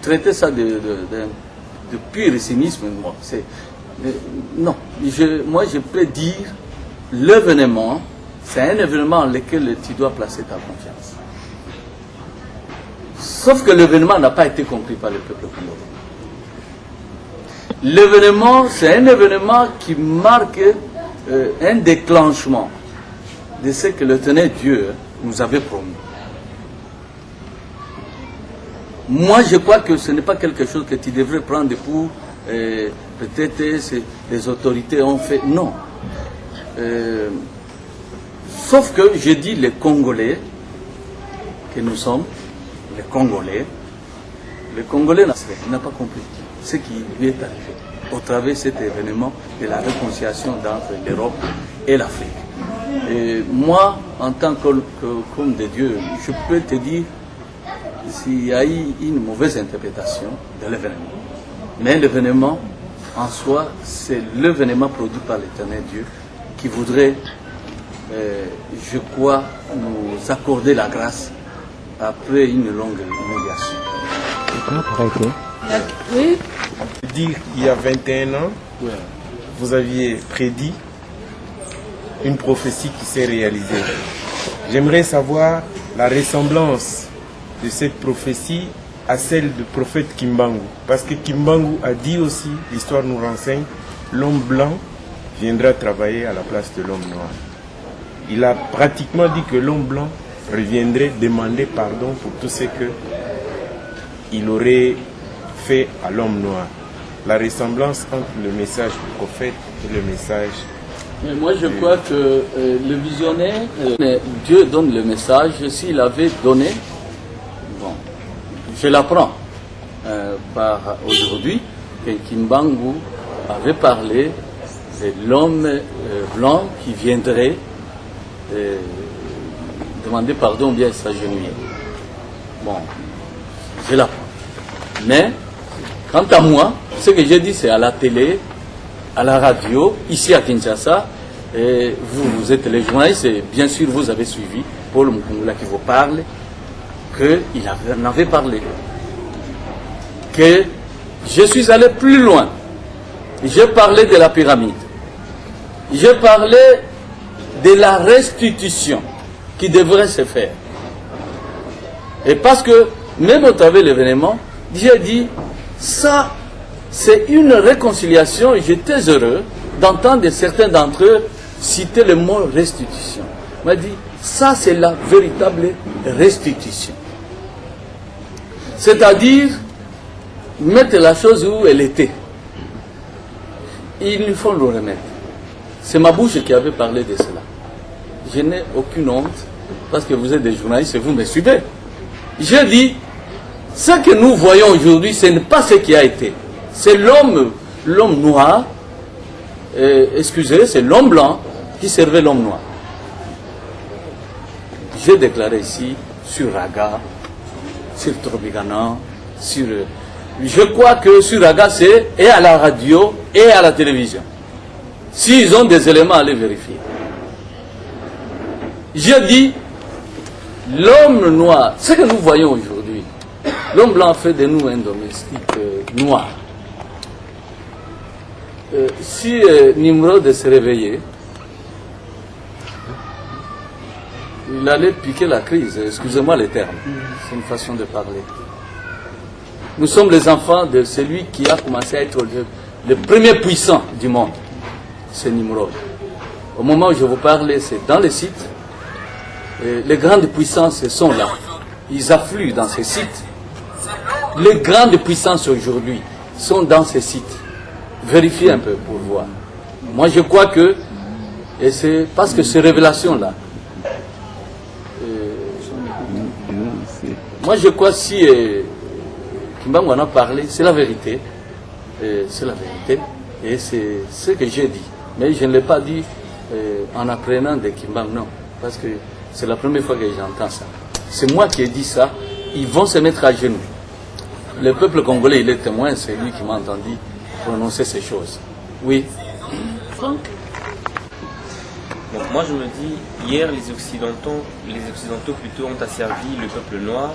traiter ça de pur cynisme, bon, non. Moi, je peux dire, l'événement, c'est un événement en lequel tu dois placer ta confiance. Sauf que l'événement n'a pas été compris par le peuple congolais. L'événement, c'est un événement qui marque un déclenchement de ce que l'Éternel Dieu nous avait promis. Moi, je crois que ce n'est pas quelque chose que tu devrais prendre pour peut-être les autorités ont fait. Non. Sauf que je dis les Congolais, que nous sommes, les Congolais n'a pas compris ce qui lui est arrivé au travers de cet événement de la réconciliation entre l'Europe et l'Afrique. Et moi, en tant qu'homme de Dieu, je peux te dire s'il y a eu une mauvaise interprétation de l'événement. Mais l'événement, en soi, c'est l'événement produit par l'Éternel Dieu qui voudrait, je crois, nous accorder la grâce après une longue humiliation. Oui. Dire il y a 21 ans, ouais, vous aviez prédit une prophétie qui s'est réalisée. J'aimerais savoir la ressemblance de cette prophétie à celle du prophète Kimbangu. Parce que Kimbangu a dit aussi, l'histoire nous renseigne, l'homme blanc viendra travailler à la place de l'homme noir. Il a pratiquement dit que l'homme blanc reviendrait demander pardon pour tout ce qu'il aurait fait à l'homme noir. La ressemblance entre le message du prophète et le message... Mais moi je crois que le visionnaire, Dieu donne le message, s'il avait donné, bon, je l'apprends par aujourd'hui, que Kimbangu avait parlé de l'homme blanc qui viendrait demander pardon bien s'agenouiller. Bon, je l'apprends. Mais, quant à moi, ce que j'ai dit, c'est à la télé, à la radio, ici à Kinshasa, et vous êtes les journalistes, et bien sûr vous avez suivi Paul Mukungula qui vous parle, qu'il en avait parlé. Que je suis allé plus loin. J'ai parlé de la pyramide. J'ai parlé de la restitution qui devrait se faire. Et parce que, même au travers de l'événement, j'ai dit, ça, c'est une réconciliation, et j'étais heureux d'entendre certains d'entre eux citer le mot restitution. Il m'a dit, ça c'est la véritable restitution. C'est-à-dire, mettre la chose où elle était. Il nous faut le remettre. C'est ma bouche qui avait parlé de cela. Je n'ai aucune honte, parce que vous êtes des journalistes et vous me suivez. J'ai dit, ce que nous voyons aujourd'hui, ce n'est pas ce qui a été. C'est l'homme noir, excusez, c'est l'homme blanc qui servait l'homme noir. J'ai déclaré ici, sur Raga, sur Tropicana, sur... Je crois que sur Raga, c'est et à la radio et à la télévision. S'ils ont des éléments, à les vérifier. Je dis, l'homme noir, ce que nous voyons aujourd'hui, l'homme blanc fait de nous un domestique noir. Si Nimrod se réveillait, il allait piquer la crise, excusez-moi les termes, c'est une façon de parler. Nous sommes les enfants de celui qui a commencé à être le premier puissant du monde, c'est Nimrod. Au moment où je vous parle, c'est dans les sites, les grandes puissances sont là, ils affluent dans ces sites. Les grandes puissances aujourd'hui sont dans ces sites. Vérifiez un peu pour voir. Moi je crois que, et c'est parce que ces révélations-là, moi je crois si Kimbangu en a parlé, c'est la vérité. C'est la vérité. Et c'est ce que j'ai dit. Mais je ne l'ai pas dit en apprenant de Kimbangu, non. Parce que c'est la première fois que j'entends ça. C'est moi qui ai dit ça. Ils vont se mettre à genoux. Le peuple congolais, il est témoin, c'est lui qui m'a entendu prononcer ces choses. Oui. Franck? Donc moi je me dis, hier les Occidentaux plutôt ont asservi le peuple noir